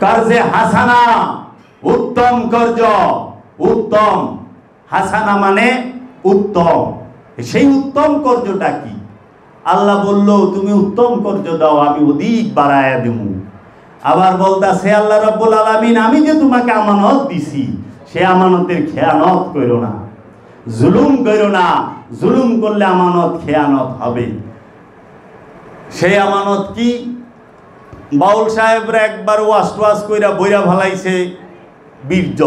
कर्जे हासाना उत्तम कर्ज उत्तम हासाना माने उत्तम সেই उत्तम कर्जटा কি আল্লাহ বলল তুমি उत्तम कर्ज দাও আমি অধিক বাড়ায়া দেব আবার বলতাছে আল্লাহ রাব্বুল আলামিন আমি যে তোমাকে আমানত দিছি সে আমানতের খেয়ানত কইরো না জুলুম কইরো না জুলুম করলে আমানত খেয়ানত হবে সেই আমানত কি বাউল সাহেবরা একবার ওয়াজ কইরা বইরা ভালাইছে বীর্য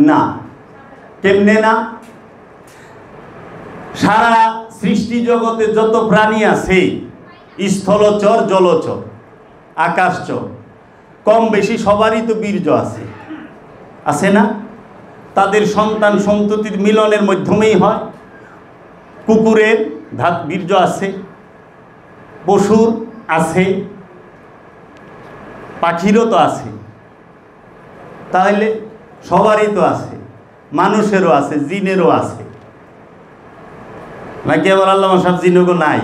না কেমনে না সারা সৃষ্টি জগতে যত প্রাণী আছে স্থলচর জলচর আকাশচর কম বেশি সবারই তো বীর্য আছে আছে না তাদের সন্তান সন্ততির মিলনের মাধ্যমেই হয় কুকুরের বীর্য আছে পশুর আছে পাখিরও তো আছে তাহলে সবারই তো আছে মানুষেরও আছে জিনেরও আছে নাকি আবার আল্লামা সাহেব জিনগো নাই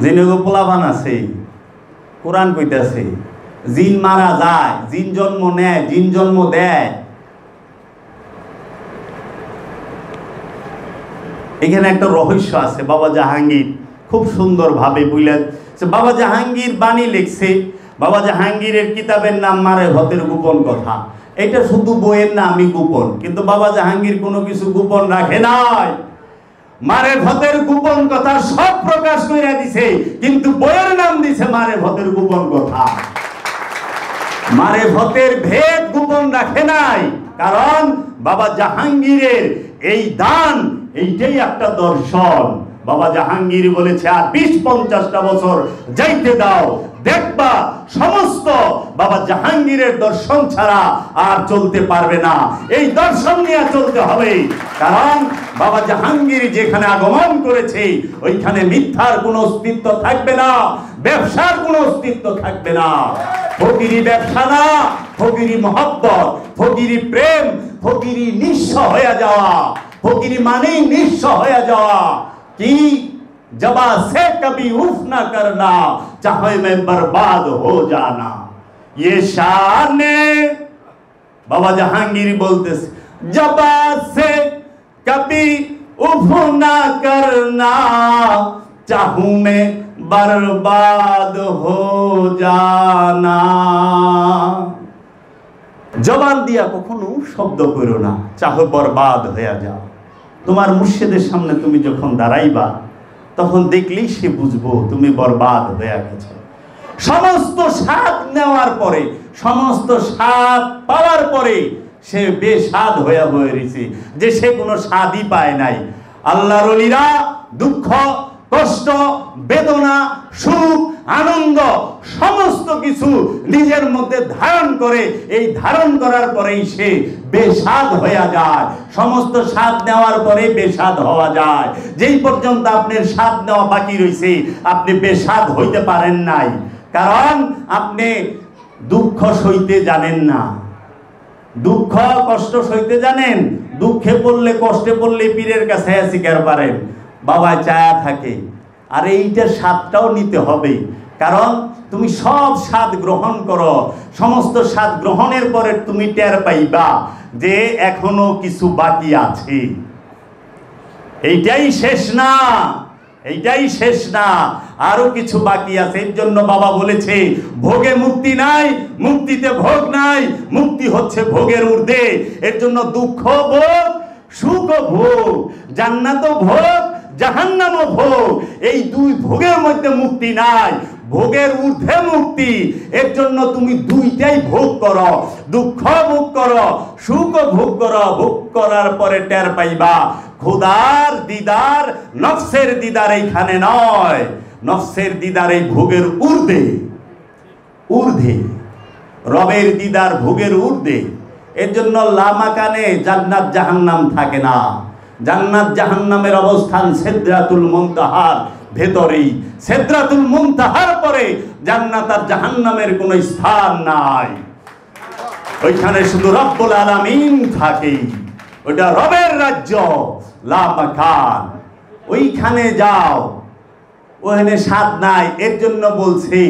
জিনগো পোলাপান আছে কোরআন কইতাছে জিন মারা যায় জিন জন্ম নেয় জিন জন্ম দেয় এখানে একটা রহস্য আছে বাবা জাহাঙ্গীর খুব সুন্দরভাবে বুঝলেছে বাবা জাহাঙ্গীর বাণী লিখছে বাবা জাহাঙ্গীরের কিতাবের নাম মারেফতের গোপন কথা এটা শুধু বইয়ের নামই গোপন কিন্তু বাবা জাহাঙ্গীর কোনো কিছু গোপন রাখে নাই মারেফতের গোপন কথা সব প্রকাশ করে দিছে কিন্তু বইয়ের নাম দিছে মারেফতের গোপন কথা মারেফতের ভেদ গোপন রাখে নাই কারণ বাবা জাহাঙ্গীরের এই দান এইটাই একটা দর্শন বাবা জাহাঙ্গীর বলেছে আর 20-50টা বছর যাইতে দাও দেখবা সমস্ত বাবা জাহাঙ্গীরের দর্শন ছাড়া আর চলতে পারবে না এই দর্শন নিয়ে চলতে হবে কারণ বাবা জাহাঙ্গীর যেখানে আগমন করেছে ওইখানে মিথ্যার কোনো অস্তিত্ব থাকবে না ব্যবসার কোনো অস্তিত্ব থাকবে না ফকিরি ব্যবসা না ফকিরি মহব্বত ফকিরি প্রেম ফকিরি নিঃস্ব হয়ে যাওয়া ফকিরি মানেই নিঃস্ব হয়ে যাওয়া कि जबा से कभी उफ ना करना चाहे मैं बर्बाद हो जाना ये शान बाबा जहांगीर बोलते जबा से कभी उफ ना करना चाहूं मैं बर्बाद हो जाना जबान दिया कखनो शब्द करो ना चाहे बर्बाद हो जाओ তোমার মুর্শিদের সামনে তুমি যখন দাঁড়াইবা তখন দেখলেই সে বুঝবো তুমি বরবাদ হয়ে গেছো সমস্ত স্বাদ নেওয়ার পরে সমস্ত স্বাদ পাওয়ার পরে সে বেস্বাদ হয়ে বইরেছে যে সে কোনো স্বাদই পায় নাই আল্লাহর ওলিরা দুঃখ কষ্ট বেদনা সুখ আনন্দ সমস্ত কিছু নিজের মধ্যে ধারণ করে এই ধারণ করার পরেই সে বেস্বাদ হয়ে যায় সমস্ত স্বাদ নেওয়ার পরে বেস্বাদ হওয়া যায় যেই পর্যন্ত আপনার স্বাদ নেওয়া বাকি রয়েছে আপনি বেস্বাদ হইতে পারেন নাই কারণ আপনি দুঃখ সইতে জানেন না দুঃখ কষ্ট সইতে জানেন দুঃখে পড়লে কষ্টে পড়লে পীরের কাছে শিকার পারেন বাবা চায়া থাকে আর এইটার স্বাদটাও নিতে হবে কারণ তুমি সব স্বাদ গ্রহণ করো সমস্ত স্বাদ গ্রহণের পরে তুমি টের পাইবা যে এখনো কিছু বাকি আছে এইটাই শেষ না এইটাই শেষ না আরো কিছু বাকি আছে এর জন্য বাবা বলেছে ভোগে মুক্তি নাই মুক্তিতে ভোগ নাই মুক্তি হচ্ছে ভোগের ঊর্ধ্বে এর জন্য দুঃখ ভোগ সুখ ভোগ জান্নাত ভোগ জাহান্নাম ভোগ এই দুই ভোগের মধ্যে মুক্তি নাই ভোগের ঊর্ধ্বে মুক্তি এর জন্য তুমি দুইটাই ভোগ করো দুঃখ ভোগ করো সুখ ভোগ করো ভোগ করার পরে টের পাইবা খোদার দিদার নফসের দিদার এইখানে নয় নফসের দিদার এই ভোগের ঊর্ধ্বে ঊর্ধ্বে রবের দিদার ভোগের ঊর্ধ্বে এর জন্য লামাকানে জান্নাত জাহান্নাম থাকে না জান্নাত জাহান্নামের অবস্থান সিদরাতুল মুনতাহার ভেতরেই সিদরাতুল মুনতাহার পরে জান্নাত আর জাহান্নামের কোনো স্থান নাই ওইখানে শুধু রব্বুল আলামিন থাকে ওটা রবের রাজ্য লামাকান ওইখানে যাও ওখানে স্বাদ নাই এর জন্য বলছি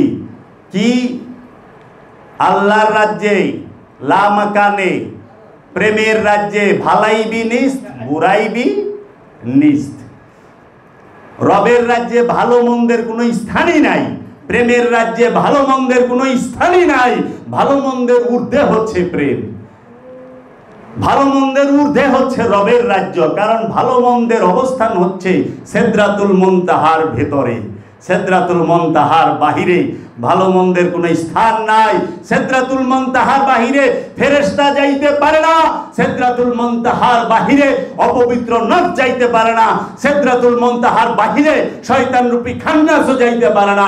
কি আল্লাহর রাজ্যে লা মাকানে, প্রেমের রাজ্যে ভালাইবি নিস্ত বুড়াইবি নিস্ত। রবের রাজ্যে ভালো মন্দের কোনো স্থানই নাই, প্রেমের রাজ্যে ভালো মন্দের কোনো স্থানই নাই। ভালো মন্দের ঊর্ধ্বে হচ্ছে প্রেম, ভালো মন্দের ঊর্ধ্বে হচ্ছে রবের রাজ্য। কারণ ভালো মন্দের অবস্থান হচ্ছে সিদরাতুল মুনতাহার ভেতরে, সিদরাতুল মুনতাহার বাহিরে ভালো মন্দের কোনো স্থান নাই। সিদরাতুল মুনতাহার বাহিরে ফেরেশতা যাইতে পারে না, সিদরাতুল মুনতাহার বাহিরে অপবিত্র নফস যাইতে পারে না, সিদরাতুল মুনতাহার বাহিরে শয়তান রূপী খান্নাসও যাইতে পারে না।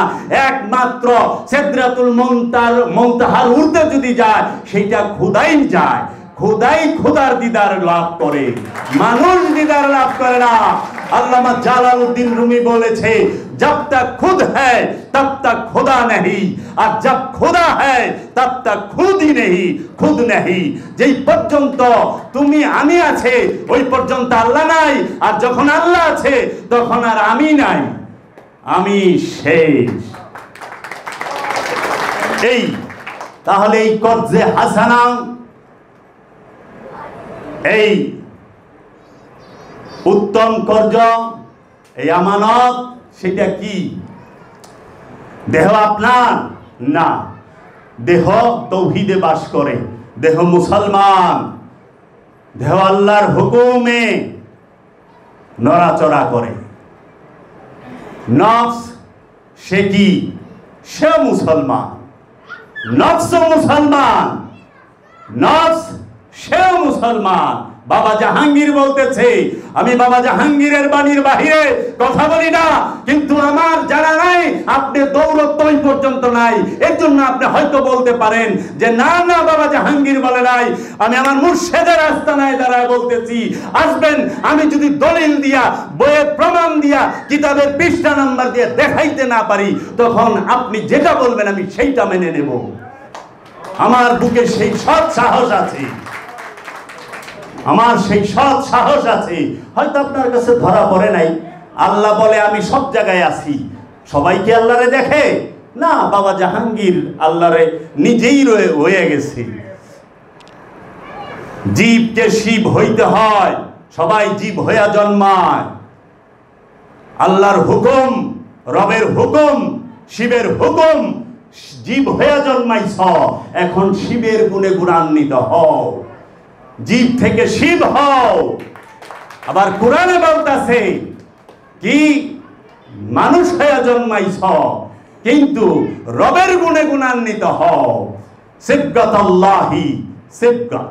একমাত্র সিদরাতুল মুনতাহার ঊর্ধ্বে যদি যায় সেইটা খোদাই যায়, খোদাই খোদার দিদার লাভ করে, মানুষ দিদার লাভ করে না। আল্লামা জালালউদ্দিন রুমি বলেছে, जब तक खुद है तब तक खुदा नहीं, और जब खुदा है तब तक खुद ही नहीं, खुद नहीं। যেই পর্যন্ত তুমি আমি আছে ওই পর্যন্ত আল্লাহ নাই, আর যখন আল্লাহ আছে তখন আর আমি নাই, আমি শেষ। এই তাহলে এই কর্জে হাসানা, এই উত্তম কর্জ, এই আমানত, সেটা কি? দেহ আপনার না, দেহ তৌহিদে বাস করে, দেহ মুসলমান, দেহ আল্লাহর হুকুমে নড়াচড়া করে। নফস সে কি? সে মুসলমান, নফস মুসলমান, নফস সেও মুসলমান। বাবা জাহাঙ্গীর বলতেছে, আমি বাবা জাহাঙ্গীরের বাণীর বাহিরে কথা বলি না, কিন্তু আমার জানা নাই আপনি দৌড়ত্ব ওই পর্যন্ত নাই। এর জন্য আপনি হয়তো বলতে পারেন যে না না বাবা জাহাঙ্গীর বলে নাই, আমি আমার মুর্শিদের আস্তানায় দাঁড়ায় বলতেছি। আসবেন, আমি যদি দলিল দিয়া, বইয়ের প্রমাণ দিয়া, কিতাবের পৃষ্ঠা নাম্বার দিয়ে দেখাইতে না পারি, তখন আপনি যেটা বলবেন আমি সেইটা মেনে নেব। আমার বুকে সেই সৎ সাহস আছে, আমার সেই সৎ সাহস আছে। হয়তো আপনার কাছে ধরা পড়ে নাই। আল্লাহ বলে আমি সব জায়গায় আছি। সবাই কি আল্লাহরে দেখে? না, বাবা জাহাঙ্গীর আল্লাহরে নিজেই হয়ে গেছে। জীবকে শিব হইতে হয়, সবাই জীব হইয়া জন্মায়। আল্লাহর হুকুম, রবের হুকুম, শিবের হুকুম, জীব হইয়া জন্মাইছ, এখন শিবের গুণে গুণান্বিত হও, জীব থেকে শিব হও। আবার কোরআনে বলতেছে কি? মানুষ হয়ে জন্মাইছ, কিন্তু রবের গুণে গুণান্বিত হও। সিবগাতাল্লাহি সিবগাত।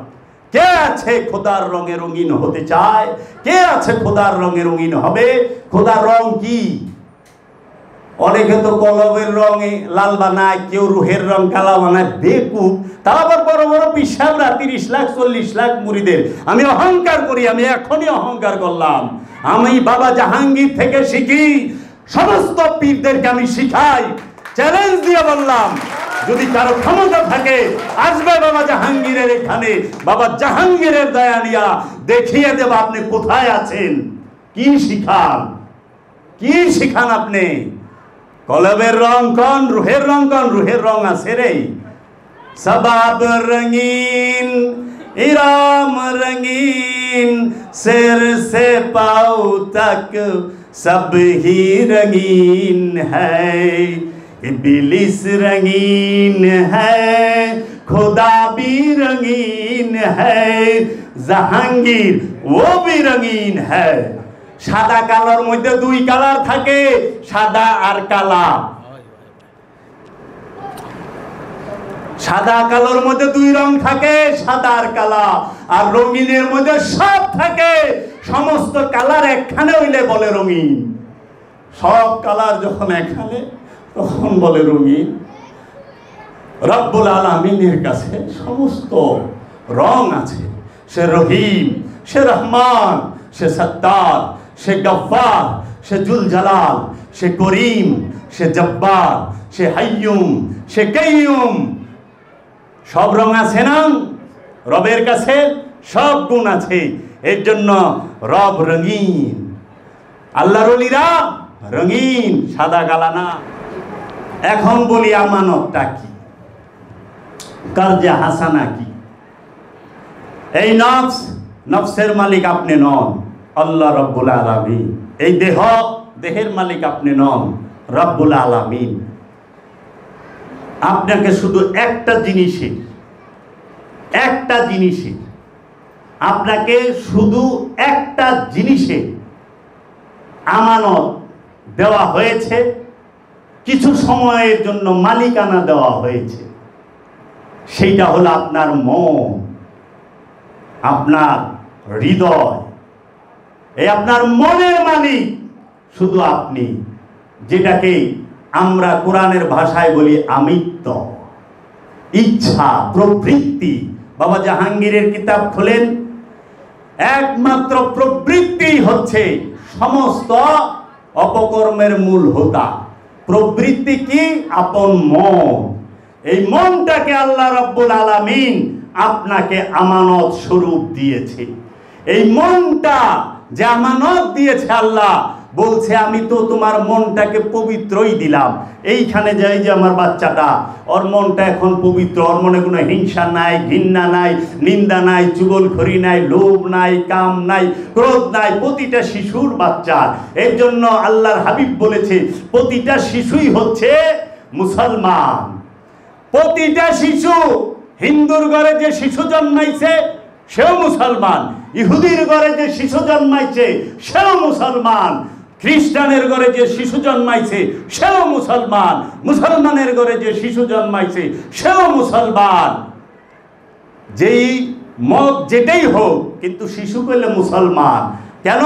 কে আছে খোদার রঙে রঙিন হতে চায়? কে আছে খোদার রঙে রঙিন হবে? খোদার রং কি? অনেকে তো কলবের রঙে লাল বানায়, কেউ রুহের রং কালা বানায়, বেকুব। তা আবার বড় বড় পিসাবরা 30 লাখ 40 লাখ মুরিদের। আমি অহংকার করি, আমি এখনই অহংকার করলাম, আমি বাবা জাহাঙ্গীর থেকে শিখি। সমস্ত পীরদেরকে আমি শিখাই, চ্যালেঞ্জ দিয়ে বললাম, যদি কারো ক্ষমতা থাকে আসবে বাবা জাহাঙ্গীরের এখানে, বাবা জাহাঙ্গীরের দয়া নিয়া দেখিয়ে দেব আপনি কোথায় আছেন। কি শিখান, কি শিখান আপনি? কলবের রং কোন, রুহের রং কোন? রুহের রং আছে রে। সবাব রঙিন, ইরাম রঙিন, सिर से पाँव तक सब ही रंगीन है। इब्लिस रंगीन है, खुदा भी रंगीन है, জাহাঙ্গীর वो भी रंगीन है। সাদা কালার মধ্যে দুই কালার থাকে, সাদা আর কালা। সাদা কালোর মধ্যে দুই রং থাকে, সাদা আর কালা। আর রঙিনের মধ্যে সব থাকে, সমস্ত কালার একখানে হইলে বলে রঙিন। সব কালার যখন একখানে তখন বলে রঙিন। রব্বুল আলামিনের কাছে সমস্ত রং আছে। সে রহিম, সে রহমান, সে সত্তার, সে গফফার, সে জুল জালাল, সে করিম, সে জব্বার, সে হাইয়ুম, সে কাইয়ুম। সব রং আছে না রবের কাছে? সব গুণ আছে। এর জন্য রব রঙিন, আল্লাহর ওলিরা রঙিন, সাদা কালা না। এখন বলি আমানতটা কি, কারজে হাসানা কি? এই নফসের মালিক আপনি নন, আল্লাহ রব্বুল আলামিন। এই দেহের মালিক আপনি নন, রব্বুল আলামিন। আপনাকে শুধু একটা জিনিসে আপনাকে শুধু একটা জিনিসে আমানত দেওয়া হয়েছে, কিছু সময়ের জন্য মালিকানা দেওয়া হয়েছে। সেইটা হলো আপনার মন, আপনার হৃদয়। এই আপনার মনের মালিক শুধু আপনি, যেটাকে আমরা কোরআনের ভাষায় বলি আমিত্ব, ইচ্ছা, প্রবৃত্তি। বাবা জাহাঙ্গীরের কিতাব খোলেন, একমাত্র প্রবৃত্তি হচ্ছে সমস্ত অপকর্মের মূল হোতা। প্রবৃত্তি কি? আপন মন। এই মনটাকে আল্লাহ রাব্বুল আলামিন আপনাকে আমানত স্বরূপ দিয়েছে। এই মনটা যে আমানত দিয়েছে, আল্লাহ বলছে আমি তো তোমার মনটাকে পবিত্রই দিলাম। এইখানে যাই যে আমার বাচ্চাটা, ওর মনটা এখন পবিত্র, ওর মনে কোনো হিংসা নাই, ঘৃণা নাই, নিন্দা নাই, চুগলখড়ি নাই, লোভ নাই, কাম নাই, ক্রোধ নাই। প্রতিটা শিশুর বাচ্চার, এর জন্য আল্লাহর হাবিব বলেছে প্রতিটা শিশুই হচ্ছে মুসলমান। প্রতিটা শিশু, হিন্দুর ঘরে যে শিশু জন্মাইছে সেও মুসলমান, ইহুদির ঘরে যে শিশু জন্মাইছে সেও মুসলমান, খ্রিস্টানের ঘরে যে শিশু জন্মাইছে সেও মুসলমান, মুসলমানের ঘরে যে শিশু জন্মাইছে সেও মুসলমান। যেই মত যেটাই হোক, কিন্তু শিশু পেলে মুসলমান। কেন?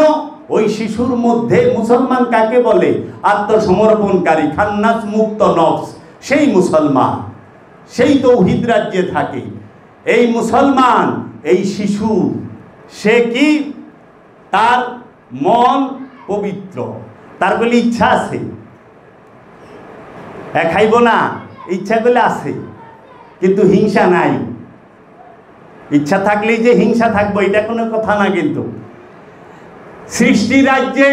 ওই শিশুর মধ্যে মুসলমান কাকে বলে? আত্মসমর্পণকারী, খান্নাস মুক্ত নফস, সেই মুসলমান, সেই তৌহিদ রাজ্যে থাকে। এই মুসলমান, এই শিশু, সে কি? তার মন পবিত্র, তার বলে ইচ্ছা আছে, খাইব না, ইচ্ছা করলে আছে, কিন্তু হিংসা নাই। ইচ্ছা থাকলেই যে হিংসা থাকবো এটা কোনো কথা না। কিন্তু সৃষ্টি রাজ্যে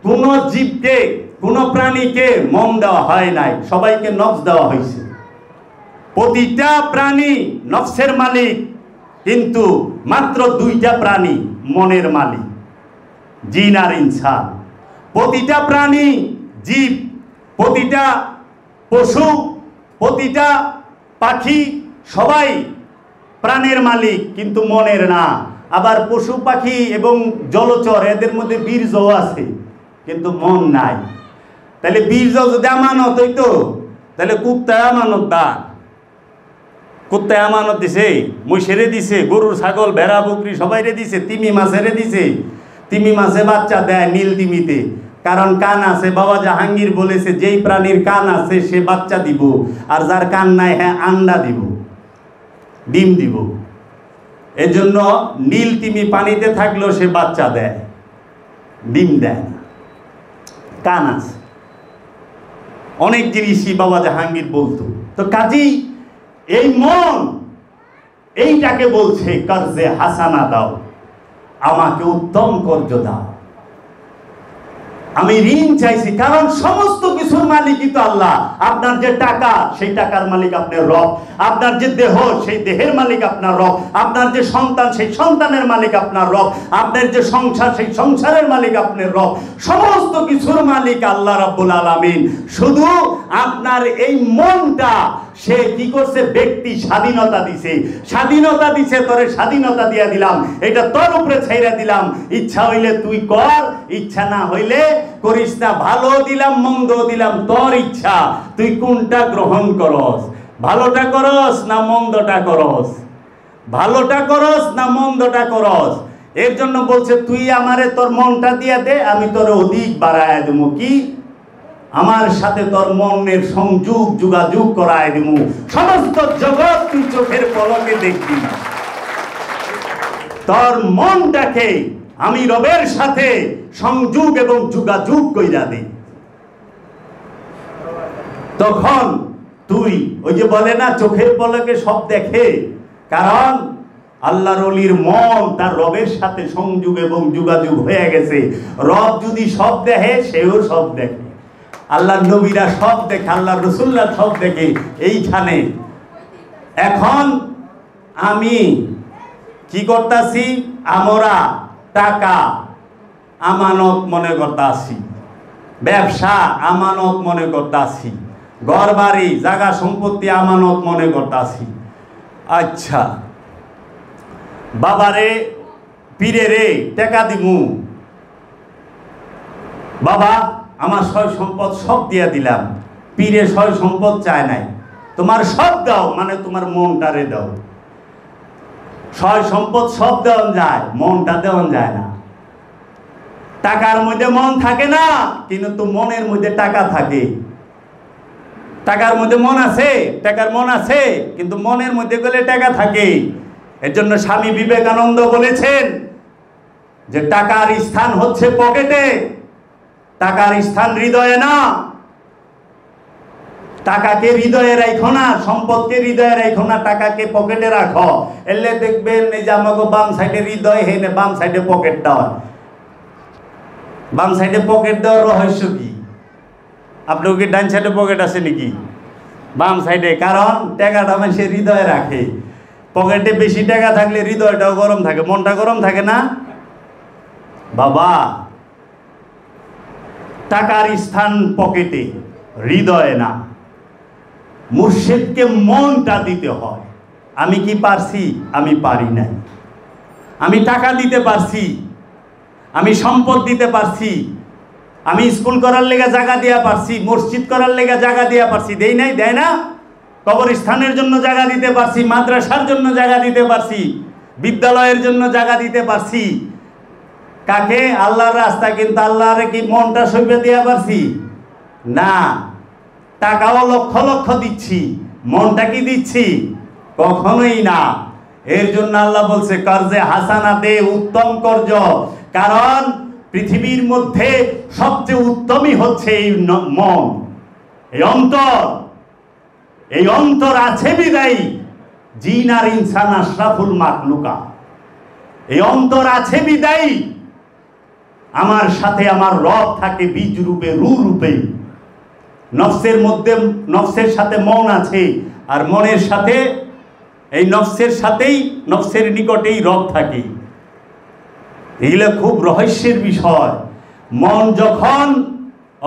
কোন জীবকে, কোন প্রাণীকে মন দেওয়া হয় নাই, সবাইকে নফস দেওয়া হয়েছে। প্রতিটা প্রাণী নফসের মালিক, কিন্তু মাত্র দুইটা প্রাণী মনের মালিক, জিন আর ইনসান। প্রতিটা প্রাণী, জীব, প্রতিটা পশু, প্রতিটা পাখি, সবাই প্রাণের মালিক, কিন্তু মনের না। আবার পশু পাখি এবং জলচর, এদের মধ্যে বীর্য আছে, কিন্তু মন নাই। তাহলে বীর্য যদি আমানত হইতো, তাহলে কুত্তায় আমানত দান, কুত্তায় আমানত দিছে, মহিষেরে দিছে, গরুর ছাগল ভেড়া বকরি সবাইরে দিছে, তিমি মাছেরে দিছে। তিমি মাছে বাচ্চা দেয় নীল তিমিতে, কারণ কান আছে। বাবা জাহাঙ্গীর বলেছে যেই প্রাণীর কান আছে সে বাচ্চা দিব, আর যার কান নাই হ্যাঁ আন্ডা দিব, ডিম দিব। এজন্য নীল তিমি পানিতে থাকলেও সে বাচ্চা দেয়, ডিম দেয় না, কান আছে। অনেক জিনিসই বাবা জাহাঙ্গীর বলতো। তো কাজেই এই মন, এইটাকে বলছে কর্জে হাসানা দাও, আমাকে উত্তম কর্জ দাও। আমি ঋণ চাইছি, কারণ সমস্ত কিছুর মালিকই তো আল্লাহ। আপনার যে টাকা, সেই টাকার মালিক আপনার রব। আপনার যে দেহ, সেই দেহের মালিক আপনার রব। আপনার যে সন্তান, সেই সন্তানের মালিক আপনার রব। আপনার যে সংসার, সেই সংসারের মালিক আপনার রব। সমস্ত কিছুর মালিক আল্লাহ রাব্বুল আলামিন। শুধু আপনার এই মনটা সে কি করছে? ব্যক্তি স্বাধীনতা দিছে, স্বাধীনতা দিছে, তোরে স্বাধীনতা দিয়া দিলাম, এটা তোর উপরে ছাইরা দিলাম। ইচ্ছা হইলে তুই কর, ইচ্ছা না হইলে করিস না। ভালো দিলাম, মন্দ দিলাম, তোর ইচ্ছা, তুই কোনটা গ্রহণ করস। ভালোটা করস না মন্দটা করস, ভালোটা করস না মন্দটা করস। এর জন্য বলছে তুই আমারে তোর মনটা দিয়া দে, আমি তোর অধিক বাড়ায় দেবো। কি? আমার সাথে তোর মনের সংযোগ, যোগাযোগ করায় দেবো। সমস্ত জগৎ তুই চোখের পলকে দেখবি। তোর মনটাকে আমি রবের সাথে সংযোগ এবং যোগাযোগ কইরা দেই। তখন তুই ওই যে বলে না চোখের পলকে সব দেখে, কারণ আল্লাহর ওলির মন তার রবের সাথে সংযোগ এবং যোগাযোগ হয়ে গেছে। রব যদি সব দেখে, সেও সব দেখে। আল্লাহর নবীরা সব দেখে, আল্লাহর রাসূলরা সব দেখে এইখানে। এখন আমি কি করতাছি? আমরা টাকা আমানত মনে করতাছি, ব্যবসা আমানত মনে করতাছি, ঘর বাড়ি জায়গা সম্পত্তি আমানত মনে করতাছি। আচ্ছা বাবারে পীরে রে টাকা দিমু, বাবা আমার সয় সম্পদ সব দিয়া দিলাম। পীরে সয় সম্পদ চায় নাই, তোমার সব দাও, মানে তোমার মনটারে দাও। সয় সম্পদ সব দেওয়া যায়, মনটা দেওয়া যায় না। টাকার মধ্যে মন থাকে না, কিন্তু মনের মধ্যে টাকা থাকে। টাকার মধ্যে মন আছে, টাকার মন আছে, কিন্তু মনের মধ্যে গেলে টাকা থাকে। এর জন্য স্বামী বিবেকানন্দ বলেছেন যে টাকার স্থান হচ্ছে পকেটে, টাকার স্থান হৃদয়ে না। টাকাকে হৃদয়ে রাখো না, সম্পদকে হৃদয়ে রাখো না, টাকাকে পকেটে রাখো। এলে দেখবেন এই যে আমাকে বাম সাইডে হৃদয়, হেনে বাম সাইডে পকেটটা হয়। বাম সাইডে পকেট দেওয়ার রহস্য কি? আপনার কি ডান সাইডে পকেট আছে নাকি? বাম সাইডে, কারণ টাকাটা মানুষের হৃদয়ে রাখে। পকেটে বেশি টাকা থাকলে হৃদয়টাও গরম থাকে, মনটা গরম থাকে না। বাবা টাকার স্থান পকেটে, হৃদয়ে না। মুর্শিদকে মনটা দিতে হয়। আমি কি পারছি? আমি পারি নাই। আমি টাকা দিতে পারছি, আমি সম্পদ দিতে পারছি, আমি স্কুল করার লেগে জায়গা দিয়া পারছি, মসজিদ করার লেগে জায়গা দিয়া পারছি। দেই নাই? দেয় না? কবরস্থানের জন্য জায়গা দিতে পারছি, মাদ্রাসার জন্য জায়গা দিতে পারছি, বিদ্যালয়ের জন্য জায়গা দিতে পারছি। কাকে? আল্লাহর রাস্তা। কিন্তু আল্লাহরে কি মনটা সইবে দিয়া পারছি? না। টাকাও লক্ষ লক্ষ দিচ্ছি, মনটা কি দিচ্ছি? কখনোই না। এর জন্য আল্লাহ বলছে কর্জে হাসানা দে, উত্তম কর্জ। কারণ পৃথিবীর মধ্যে সবচেয়ে উত্তমই হচ্ছে এই মন, এই অন্তর। এই অন্তর আছে বিদায়ী জিন আর ইনসান আশরাফুল মাখলুকা। এই অন্তর আছে বিদায়ী আমার সাথে আমার রব থাকে বীজ রূপে, রূ রূপে। নফসের মধ্যে, নফসের সাথে মন আছে, আর মনের সাথে, এই নফসের সাথেই, নফসের নিকটেই রব থাকে। এগুলো খুব রহস্যের বিষয়। মন যখন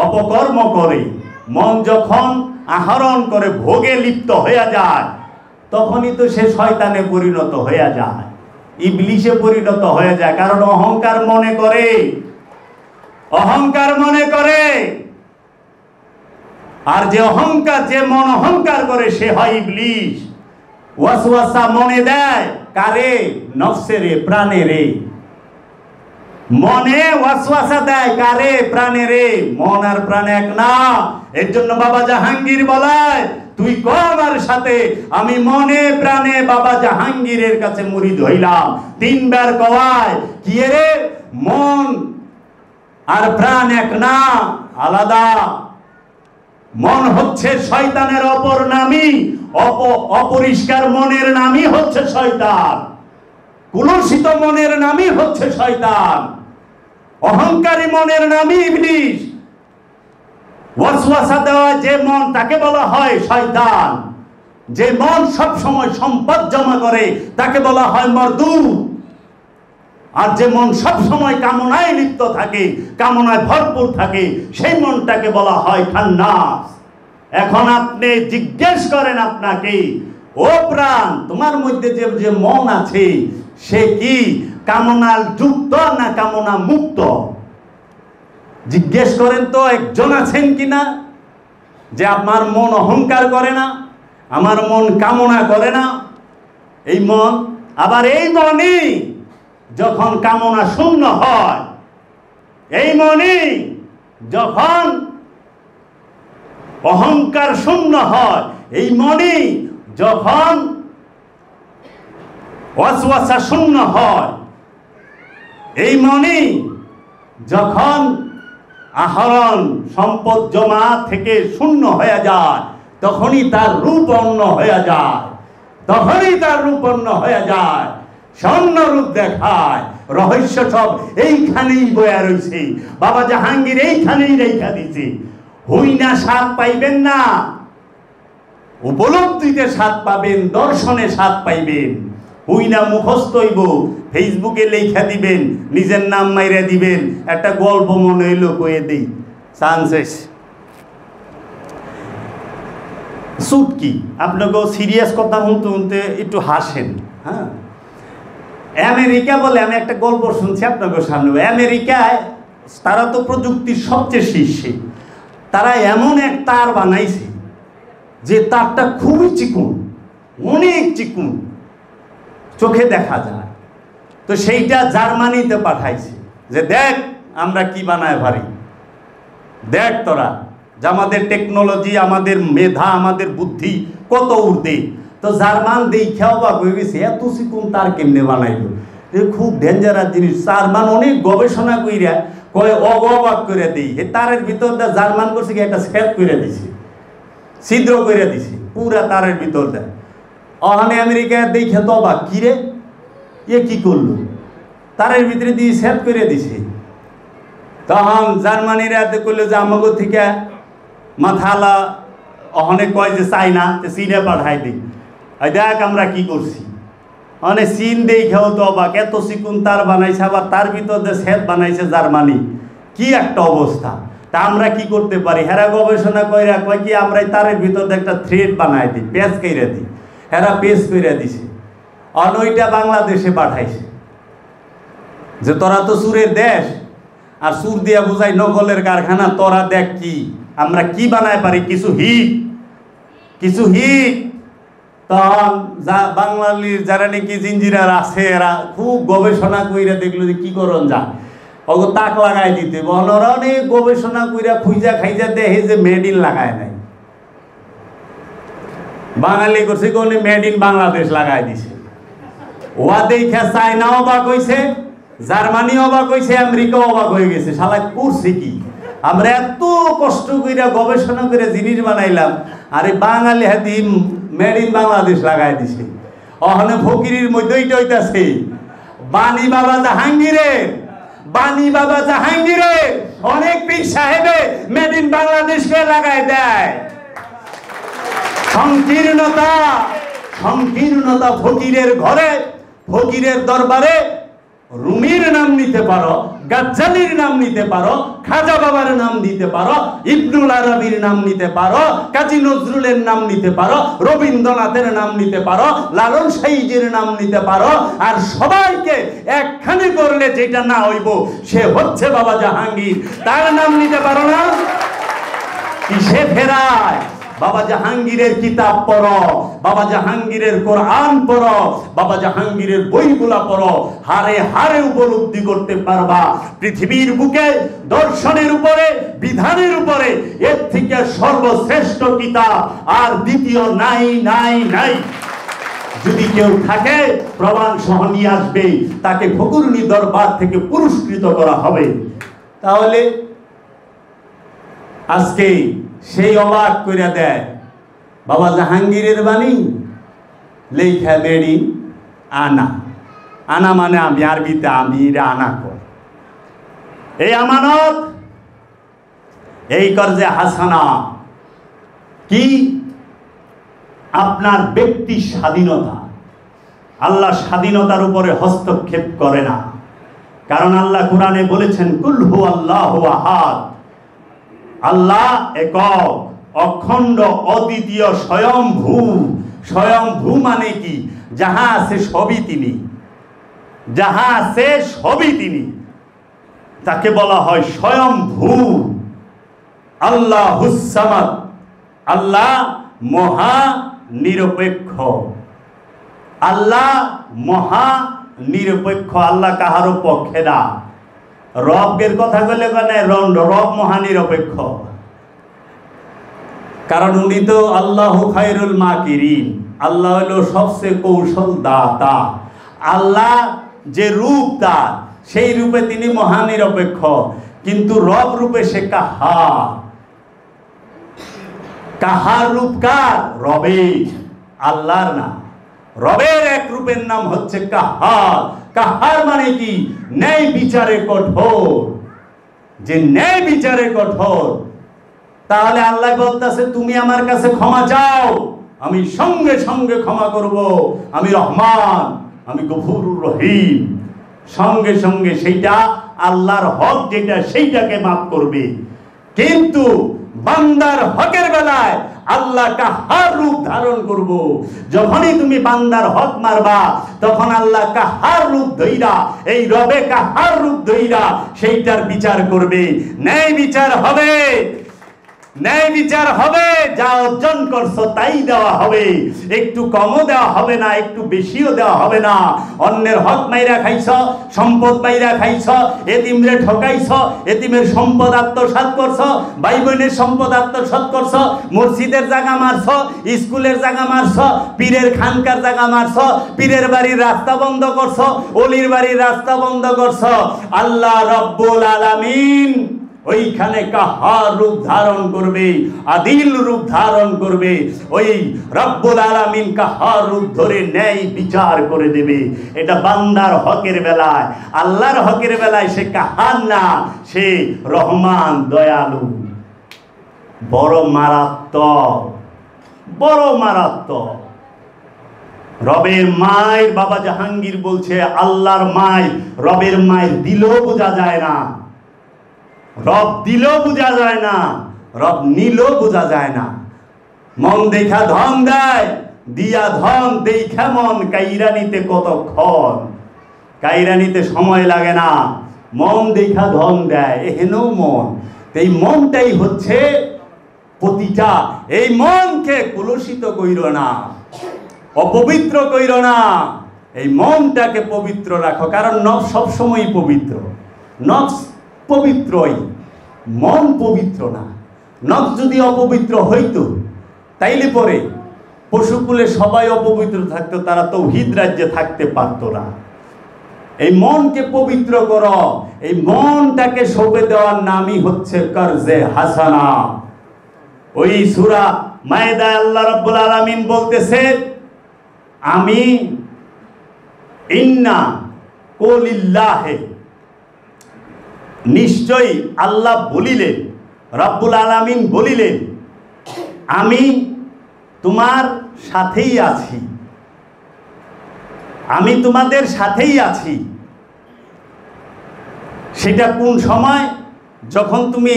অপকর্ম করে, মন যখন আহরণ করে ভোগে লিপ্ত হয়ে যায়, তখনই তো সে শয়তানে পরিণত হয়ে যায়, ইবলিশে পরিণত হয়ে যায়। কারণ অহংকার মনে করে, অহংকার মনে করে। আর যে অহংকার, যে মন অহংকার করে সে হয় ইবলিশ। ওয়াসওয়াসা মনে দেয় কারে? নফসেরে, প্রাণেরে। মনে ওয়াসওয়াসা দেয় কারে? প্রাণেরে। মন আর প্রাণ এক না। এর জন্য বাবা জাহাঙ্গীর বলায়, তুই কম আর সাথে আমি মনে প্রাণে বাবা জাহাঙ্গীরের কাছে মুরিদ হইলাম। তিনবার কওয়ায় কি রে? মন আর প্রাণ এক না, আলাদা। মন হচ্ছে শয়তানের অপর নামই, অপরিষ্কার মনের নামই হচ্ছে শয়তান, কুলসিত মনের নামই হচ্ছে শয়তান, অহংকারী মনের নামই ইবলিশ। ওয়াসওয়াসা দেওয়া যে মন তাকে বলা হয় শয়তান। যে মন সব সময় সম্পদ জমা করে তাকে বলা হয় মরদুদ। আর যে মন সব সময় কামনায় লিপ্ত থাকে, কামনায় ভরপুর থাকে, সেই মনটাকে বলা হয় খান্নাস। এখন আপনি জিজ্ঞেস করেন আপনাকে, ও প্রাণ, তোমার মধ্যে যে যে মন আছে সে কি কামনা যুক্ত না কামনা মুক্ত? জিজ্ঞেস করেন তো একজন আছেন কিনা যে আমার মন অহংকার করে না, আমার মন কামনা করে না? এই মন, আবার এই মনই যখন কামনা শূন্য হয়, এই মনই যখন অহংকার শূন্য হয়, এই মনই যখন ওয়াসওয়াসা শূন্য হয়, এই মনই যখন আহরণ সম্পদ জমা থেকে শূন্য হয়ে যায়, তখনই তার রূপ অন্য হয়ে যায়, তখনই তার রূপ অন্য হয়ে যায়, স্বর্ণ রূপ দেখায়। রহস্য সব এইখানেই বয়া রয়েছে, বাবা জাহাঙ্গীর এইখানেই রেখা দিছে। হই না স্বাদ পাইবেন না, উপলব্ধিতে স্বাদ পাবেন, দর্শনে স্বাদ পাইবেন। হই না মুখস্থ হইব, ফেসবুকে লেখা দিবেন, নিজের নাম মাইরা দিবেন, একটা গল্প মনে হইলো কয়ে দিই, চান্সেস সুটকি। আপনাকে সিরিয়াস কথা শুনতে শুনতে একটু হাসেন। হ্যাঁ, আমেরিকা বলে, আমি একটা গল্প শুনছি আপনাকে সামনে। আমেরিকায় তারা তো প্রযুক্তির সবচেয়ে শীর্ষে, তারা এমন এক তার বানাইছে যে তারটা খুবই চিকুন, অনেক চিকুন, চোখে দেখা যায়। তো সেইটা জার্মানিতে পাঠাইছে যে দেখ আমরা কি বানায় পারি, দেখ তোরা যে আমাদের টেকনোলজি, আমাদের মেধা, আমাদের বুদ্ধি কত ঊর্ধ্বে। তো জার্মান দেখাও বা হয়ে গেছে, এত চিকুন তার কেমনে বানাইল, খুব ডেঞ্জারাস জিনিস। জার্মান অনেক গবেষণা কইরা কয় অবাক করে দিই, এ তারের ভিতর জার্মান করছে কি একটা ছেদ করে দিছে, ছিদ্র করে দিছে পুরা তারের ভিতর দেয়। ওখানে আমেরিকায় দেখে তো অবাক, কিরে এ কি করলো, তারের ভিতরে দিয়ে ছেদ করে দিছে। তখন জার্মানিরা করলো যে আমাকে থেকে মাথালা ওখানে কয় যে চাইনা, চীনে পাঠাই দিই, দেখ আমরা কি করছি। মানে চীন দেখেও তো অবাক, এত চিকুন তার বানাইছে, আবার তার ভিতর যে ছেদ বানাইছে জার্মানি, কি একটা অবস্থা। তা আমরা কি করতে পারি, হেরা গবেষণা কইরা কয় কি আমরা তারের ভিতর একটা থ্রেড বানাই দিই, পেঁচ কইরা দিই, হেরা পেঁচ কইরা দিছে। আর ওইটা বাংলাদেশে পাঠাইছে যে তোরা তো সুরের দেশ, আর সুর দিয়া বুঝাই নকলের কারখানা, তোরা দেখ কি আমরা কি বানায় পারি, কিছু হিট, কিছু হিট। তখন বাঙালির যারা নাকি জিঞ্জিরার আছে এরা খুব গবেষণা কইরা দেখলো যে কি করন যা, ওগো তাক লাগাই দিতে। ওরা অনেক গবেষণা কইরা খুঁজা খাইজা দেখে যে মেড ইন লাগায় নাই, বাঙালি করছে কোন মেড ইন বাংলাদেশ লাগাই দিছে। ওয়া দেখা চায়না অবাক হইছে, জার্মানি অবাক হইছে, আমেরিকা অবাক হয়ে গেছে, শালা করছে কি, আমরা এত কষ্ট কইরা গবেষণা করে জিনিস বানাইলাম, আরে বাঙালি হাতি মেড ইন বাংলাদেশ লাগাই দিছে। ওখানে ফকিরের মধ্যে ওইটা হইতাছে, বাণী বাবা জাহাঙ্গীরের, বাণী বাবা জাহাঙ্গীরের অনেক পীর সাহেবে মেড ইন বাংলাদেশকে লাগাই দেয়। সংকীর্ণতা, সংকীর্ণতা ফকিরের ঘরে, ফকিরের দরবারে রুমির নাম নিতে পারো, গাজ্জালির নাম নিতে পারো, খাজা বাবার নাম দিতে পারো, ইবনুল আরবির নাম নিতে পারো, কাজী নজরুলের নাম নিতে পারো, রবীন্দ্রনাথের নাম নিতে পারো, লালন সাইজির নাম নিতে পারো, আর সবাইকে একখানে করলে যেটা না হইব সে হচ্ছে বাবা জাহাঙ্গীর, তার নাম নিতে পারো না? কিসে ফেরায়? বাবা জাহাঙ্গীরের কিতাব পড়ো, বাবা জাহাঙ্গীরের কোরআন পড়ো, বাবা জাহাঙ্গীরের বইগুলা পড়ো, হারে হারে উপলব্ধি করতে পারবা পৃথিবীর বুকে দর্শনের উপরে, বিধানের উপরে এর থেকে সর্বশ্রেষ্ঠ কিতাব আর দ্বিতীয় নাই নাই নাই। যদি কেউ থাকে প্রমাণ সহ নিয়ে আসবে, তাকে ফকুরনি দরবার থেকে পুরস্কৃত করা হবে। তাহলে আজকে সেই অবাক করে দেয়, বাবা জাহাঙ্গীরের বাণী লেখা মেড ইন আনা, আনা মানে আমি, আরবিতে আমির আনা কর, এই আমানত, এই কর্জে হাসানা কি আপনার ব্যক্তি স্বাধীনতা। আল্লাহ স্বাধীনতার উপরে হস্তক্ষেপ করে না, কারণ আল্লাহ কোরআনে বলেছেন কুল হু আল্লাহু আহাদ, আল্লাহ একক, অখণ্ড, অদ্বিতীয়, স্বয়ংভূ। স্বয়ংভূ মানে কি? যাহা আছে সবই তিনি, যাহা আছে সবই তিনি, তাকে বলা হয় স্বয়ংভূ। আল্লাহুস সামাদ, আল্লাহ মহা নিরপেক্ষ, আল্লাহ মহা নিরপেক্ষ, আল্লাহ কাহারও পক্ষে না। রবের কথা বলে মানে রব মহানিরপেক্ষ, কারণ উনি তো আল্লাহু খায়রুল মাকিরিন, আল্লাহ হলো সবচেয়ে কৌশল দাতা। আল্লাহ যে রূপ তার, সেই রূপে তিনি মহানিরপেক্ষ, কিন্তু রব রূপে সে কাহার। কাহার রূপ কার? রবের, আল্লাহর না। রবের এক রূপের নাম হচ্ছে কাহার। কাহার মানে কি? ন্যায় বিচারে কঠোর। যে ন্যায় বিচারে কঠোর তাহলে আল্লাহ বলতেছে তুমি আমার কাছে ক্ষমা চাও, আমি সঙ্গে সঙ্গে ক্ষমা করব। আমি রহমান, আমি গফুরুর রহিম। সঙ্গে সঙ্গে সেইটা আল্লাহর হক যেটা সেইটাকে মাফ করবে। কিন্তু বান্দার হকের বেলায় আল্লাহ কাহার রূপ ধারণ করব। যখনই তুমি বান্দার হক মারবা তখন আল্লাহ কাহার রূপ ধইরা, এই রবে কাহার রূপ ধইরা সেইটার বিচার করবে। ন্যায় বিচার হবে, ন্যায় বিচার হবে। যা অর্জন করছো তাই দেওয়া হবে, একটু কমও দেওয়া হবে না, একটু বেশিও দেওয়া হবে না। অন্যের হক মাইরা খাইছ, সম্পদ মাইরা খাইছ, এতিমরে ঠকাইছ, এতিমের সম্পদ আত্মসাৎ করছ, ভাই বোনের সম্পদ আত্মসাৎ করছ, মসজিদের জায়গা মারছ, স্কুলের জায়গা মারছ, পীরের খানকার জায়গা মারছ, পীরের বাড়ির রাস্তা বন্ধ করছ, অলির বাড়ির রাস্তা বন্ধ করছ। আল্লাহ রব্বুল আলামিন ওইখানে কাহার রূপ ধারণ করবে? আদিল রূপ ধারণ করবে। ওই রব্বুল আলামিন কাহার রূপ ধরে ন্যায় বিচার করে দেবে। এটা বান্দার হকের বেলায়। আল্লাহর হকের বেলায় সে কাহার না, সে রহমান, দয়ালু। বড় মারাত্মক, বড় মারাত্মক। রবের মায়ের, বাবা জাহাঙ্গীর বলছে আল্লাহর মায়, রবের মায়ের দিলেও বোঝা যায় না, রব দিলেও বোঝা যায় না, রব নিলেও বোঝা যায় না। মন দেখা ধন দেয়, দিয়া ধন দেখা মন, কাইরা নিতে কতক্ষণ, কাইরা নিতে সময় লাগে না। মন দেখা ধন দেয়, এহেনও মন। এই মনটাই হচ্ছে প্রতিটা। এই মনকে কলুষিত কইর না, অপবিত্র কইর না। এই মনটাকে পবিত্র রাখো, কারণ নফস সবসময় পবিত্র। নফস পবিত্রই, মন পবিত্র না। নফস যদি অপবিত্র হইতো তাইলে পরে পশুকুলে সবাই অপবিত্র থাকতো, তারা তাওহীদ রাজ্যে থাকতে পারতো না। এই মনকে পবিত্র করো। এই মনটাকে সঁপে দেওয়ার নামই হচ্ছে কর্জে হাসানা। ওই সূরা মায়েদায় আল্লাহ রাব্বুল আলামিন বলতেছে, আমি ইন্না কুলিল্লাহে, নিশ্চয়ই আল্লাহ বলিলেন, রব্বুল আলামিন বলিলেন, আমি তোমার সাথেই আছি, আমি তোমাদের সাথেই আছি। সেটা কোন সময়? যখন তুমি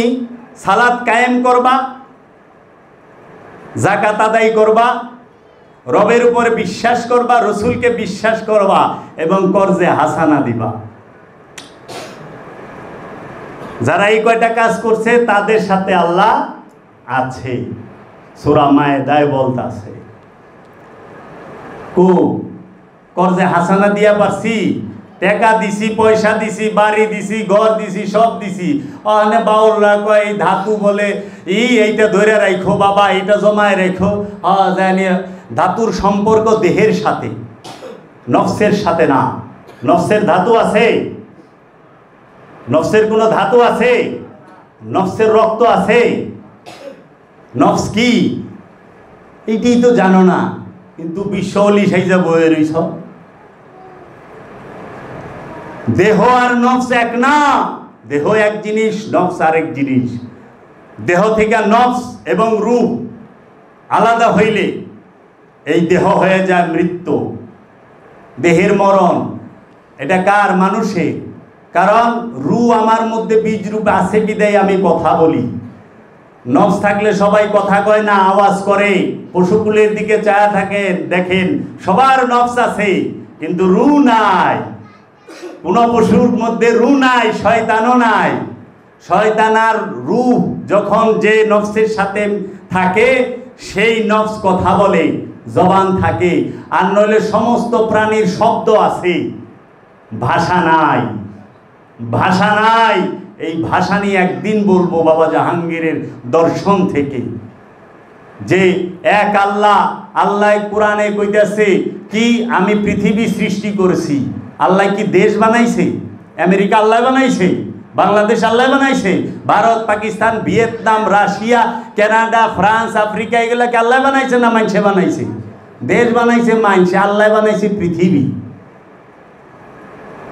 সালাত কায়েম করবা, যাকাত আদায় করবা, রবের উপরে বিশ্বাস করবা, রসুলকে বিশ্বাস করবা এবং কর্জে হাসানা দিবা। যারা এই কয়টা কাজ করছে তাদের সাথে আল্লাহ আছে। সূরা মায়েদায় বলতাছে, কো কর্জে হাসানা দিয়া পারছি, টাকা দিছি, পয়সা দিছি, বাড়ি দিছি, ঘর দিছি, সব দিছি। অনে বাউলরা কয় এই ধাতু বলে, এইটা ধরে রাখো বাবা, এইটা জমায় রেখো। জানি ধাতুর সম্পর্ক দেহের সাথে, নফসের সাথে না। নফসের ধাতু আছে? নফসের কোনো ধাতু আছে? নফসের রক্ত আছে? নফস কি এইটাই তো জানো না, কিন্তু বিশ্বলি সেই যে বয়ে রইছ। দেহ আর নফস এক না, দেহ এক জিনিস, নফস আরেক জিনিস। দেহ থেকে নফস এবং রূহ আলাদা হইলে এই দেহ হয়ে যায় মৃত্যু, দেহের মরণ। এটা কার? মানুষের। কারণ রূহ আমার মধ্যে বীজ রূপে আছে বিদায় আমি কথা বলি। নফস থাকলে সবাই কথা কয় না, আওয়াজ করে। পশুকুলের দিকে চায়া থাকেন, দেখেন সবার নফস আছে কিন্তু রূহ নাই। কোন পশুর মধ্যে রূহ নাই, শয়তানও নাই। শয়তান আর রূহ যখন যে নফসের সাথে থাকে সেই নফস কথা বলে, জবান থাকে। আর নইলে সমস্ত প্রাণীর শব্দ আছে, ভাষা নাই, ভাষা নাই। এই ভাষা নিয়ে একদিন বলবো বাবা জাহাঙ্গীরের দর্শন থেকে, যে এক আল্লাহ। আল্লাহ কোরআনে কইতাছে কি, আমি পৃথিবী সৃষ্টি করেছি। আল্লাহ কি দেশ বানাইছে? আমেরিকা আল্লাহ বানাইছে? বাংলাদেশ আল্লাহ বানাইছে? Bharat, Pakistan, Vietnam, Russia, Canada, France, Africa, এগুলাকে আল্লাহ বানাইছে না মানুষে বানাইছে? দেশ বানাইছে মানুষে, আল্লাহ বানাইছে পৃথিবী।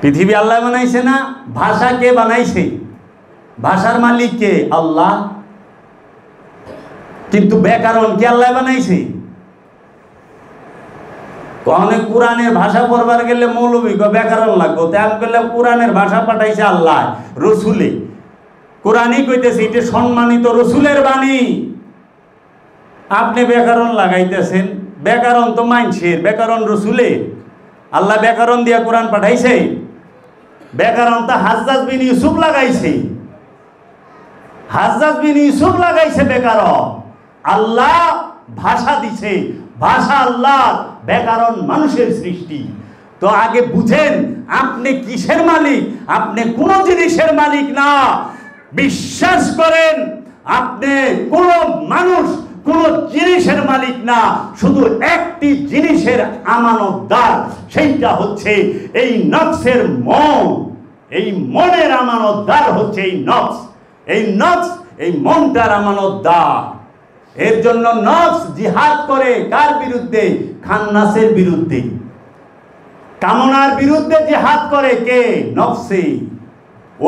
পৃথিবী আল্লাহ বানাইছে না? ভাষা কে বানাইছে? ভাষার মালিক কে? আল্লাহ। কিন্তু ব্যাকরণ কি আল্লাহ বানাইছে? অনেক কোরআনের ভাষা পড়বার গেলে মৌলবী ব্যাকরণ লাগবো, তেমন করলে কোরআনের ভাষা পাঠাইছে আল্লাহ রসুলে। কোরআনই কইতেছে এটা সম্মানিত রসুলের বাণী, আপনি ব্যাকরণ লাগাইতেছেন। ব্যাকরণ তো মানছের, ব্যাকরণ রসুলের। আল্লাহ ব্যাকরণ দিয়া কোরআন পাঠাইছে? ব্যাকরণ তো হাজ্জাজ বিন ইউসুফ লাগাইছে, হাজ্জাজ বিন ইউসুফ লাগাইছে ব্যাকরণ। আল্লাহ ভাষা দিছে, ভাষা আল্লাহ, ব্যাকরণ মানুষের সৃষ্টি। তো আগে বুঝেন আপনি কিসের মালিক? আপনি কোন জিনিসের মালিক না। বিশ্বাস করেন আপনি কোন মানুষ কোন জিনিসের মালিক না, শুধু একটি জিনিসের আমানতদার, সেইটা হচ্ছে এই নফসের মন। এই মনের আমানতদার হচ্ছে এই নফস। এই নফস, এই মনটার আমানতদার। এর জন্য নফস জিহাদ করে কার বিরুদ্ধে? খান্নাসের বিরুদ্ধে। কামনার বিরুদ্ধে জিহাদ করে কে? নফসে।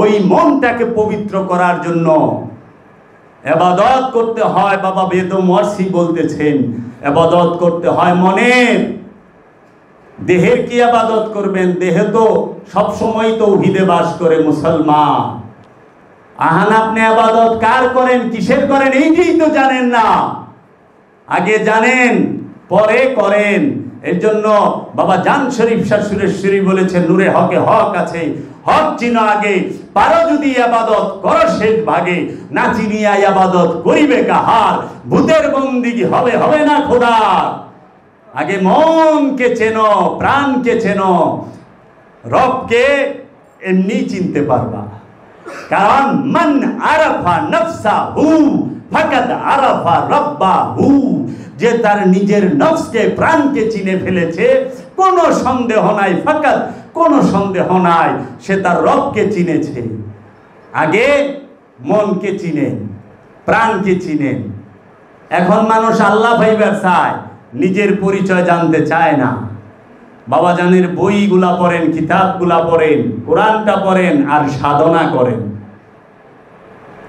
ওই মনটাকে পবিত্র করার জন্য ইবাদত করতে হয়। বাবা বেদমর্সি বলতেছেন ইবাদত করতে হয় মনের। দেহের কি ইবাদত করবেন? দেহে তো সবসময় তৌহিদে বাস করে মুসলমান। আহান আপনি ইবাদত কার করেন, কিসের করেন, এইটাই তো জানেন না। আগে জানেন পরে করেন। এর জন্য বাবা জান শরীফ শাহ সুরেশ্বরী বলেছেন নূরে হকে হক আছে, হক চিনো আগে, পারো যদি ইবাদত করো শেষ ভাগে, না চিনিয়া ইবাদত করিবে কাহার, ভূতের বন্দিগি হবে হবে না খোদার। আগে মনকে চেনো, প্রাণকে চেনো, রবকে এমনি চিনতে পারবা। কারণ মান আরাফা নফসাহু ফাকাদ আরাফা রাব্বাহু, যে তার নিজের নফসকে প্রাণকে চিনে ফেলেছে, কোনো সন্দেহ নাই, ফাকাদ কোনো সন্দেহ নাই, সে তার রবকে চিনেছে। আগে মনকে চিনেন, প্রাণকে চিনেন। এখন মানুষ আল্লাহ ভাইবার চায়, নিজের পরিচয় জানতে চায় না। বাবাজানের বইগুলা পড়েন, কিতাবগুলা পড়েন, কোরআনটা পড়েন, আর সাধনা করেন,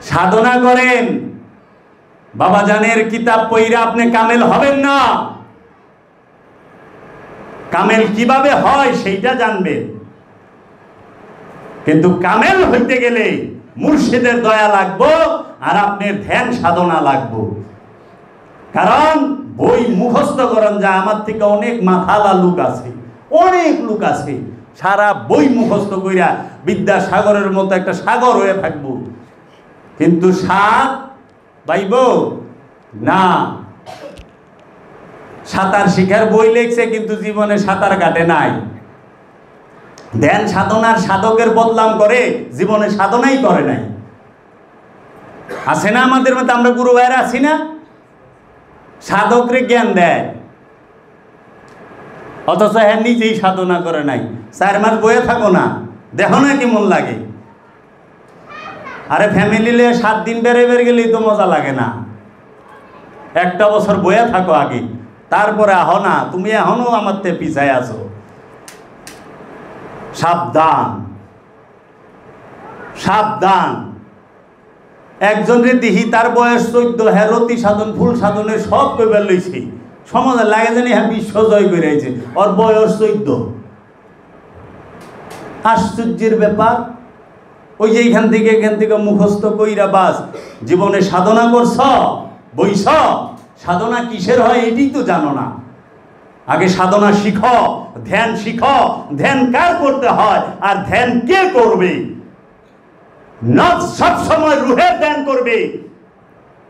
সাধনা করেন। বাবাজানের কিতাব পড়িরা আপনি কামেল হবেন না। কামেল কিভাবে হয় সেইটা জানবেন, কিন্তু কামেল হইতে গেলে মুর্শিদের দয়া লাগবো, আর আপনার ধ্যান সাধনা লাগবো। কারণ বই মুখস্থ করেন যা, আমার থেকে অনেক মাথালা লোক আছে, অনেক লোক আছে, সারা বই মুখস্থ কইরা বিদ্যাসাগরের মতো একটা সাগর হয়ে থাকবো, কিন্তু সাত পাইব না। সাঁতার শিখার বই লেখছে, কিন্তু জীবনে সাঁতার কাটে নাই। ধ্যান সাধনার সাধকের বদনাম করে, জীবনে সাধনাই করে নাই। আছে না আমাদের মধ্যে? আমরা গুরু ভাইরা আছি না? সাধকরে জ্ঞান দেয়, অথচ হ্যাঁ নিজেই সাধনা করে নাই। 4 মাস বয়ে থাকো না, দেখো না কেমন লাগে। আরে ফ্যামিলি নিয়ে 7 দিন বেড়ে গেলেই তো মজা লাগে না। একটা বছর বয়ে থাকো আগে, তারপরে আহো না। তুমি এখনো আমার তে পিছায় আছো। সাবধান, সাবধান। একজনের দিহি তার বয়স 14, হ্যাঁ রতি সাধন ফুল সাধনে সব কইবার লইছে, সমাজে লাগে জানি হ্যাঁ বিশ্ব জয় করে আইছে, ওর বয়স 14। আশ্চর্যের ব্যাপার। ওই যে এখান থেকে মুখস্থ কইরা বাস, জীবনে সাধনা করছ, বইছ। সাধনা কিসের হয় এটাই তো জানো না। আগে সাধনা শিখো, ধ্যান শিখো। ধ্যান কার করতে হয়, আর ধ্যান কে করবে? নফস সব সময় রূহের ধ্যান করবে।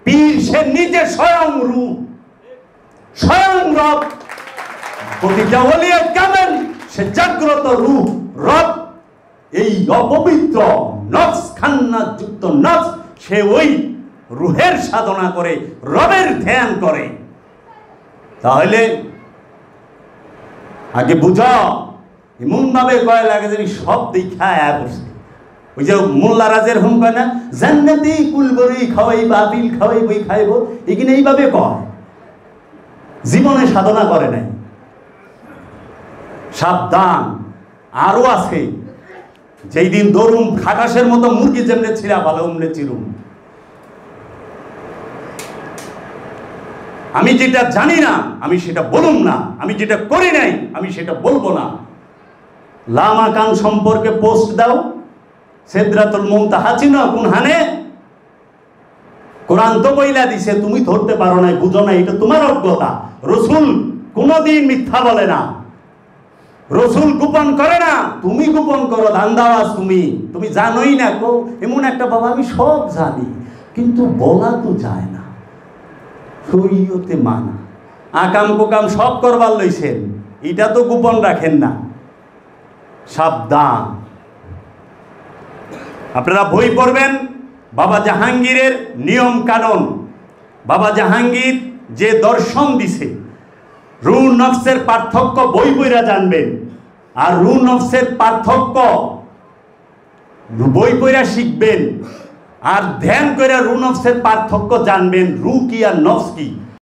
পীর সে নিজে স্বয়ং রূহ, স্বয়ং রব। প্রতিটা ওলিয়ে কামেল সে জাগ্রত রূহ, রব। এই অপবিত্র নফস, খান্নাত যুক্ত নফস, সে ওই রূহের সাধনা করে, রবের ধ্যান করে। তাহলে আগে বুঝো, এমন ভাবে কয় লাগে যে সব দেখা করছে। ওই যে মোল্লা রাজের হুম কয় না, জান্নাতি কুলবরি খাওয়াইব, আপিল খাওয়াইব, খাইব, এখানে এইভাবে কয়, জীবনে সাধনা করে নাই। সাবধান। আরো আছে, যেই দিন দরুম খাটাসের মতো মুরগি যেমনে ছিঁড়া ভালো অমনে চিরুম। আমি যেটা জানি না আমি সেটা বলুম না, আমি যেটা করি নাই আমি সেটা বলবো না। লামা কান সম্পর্কে পোস্ট দাও, সিদরাতুল মুনতাহা চিনো কোনখানে? কোরআন তো বইলা দিছে, তুমি ধরতে পারো না, বুঝো না, এটা তোমার অজ্ঞতা। রসুল কোনদিন মিথ্যা বলে না, রসুল গোপন করে না, তুমি গোপন করো, ধান্দাবাজ তুমি। তুমি জানোই না, এমন একটা বাবা আমি সব জানি কিন্তু বলা তো যায় না, শরীয়তে মানা, আকাম কুকাম সব করবার লইছেন, এটা তো গোপন রাখেন না। সাবধান। আপনারা বই পড়বেন বাবা জাহাঙ্গীরের নিয়ম কানুন। বাবা জাহাঙ্গীর যে দর্শন দিছে, রু নফসের পার্থক্য বই বইরা জানবেন। আর রু নফসের পার্থক্য বই পড়া শিখবেন, আর ধ্যান করে রু নফসের পার্থক্য জানবেন। রু কি আর নফস কি।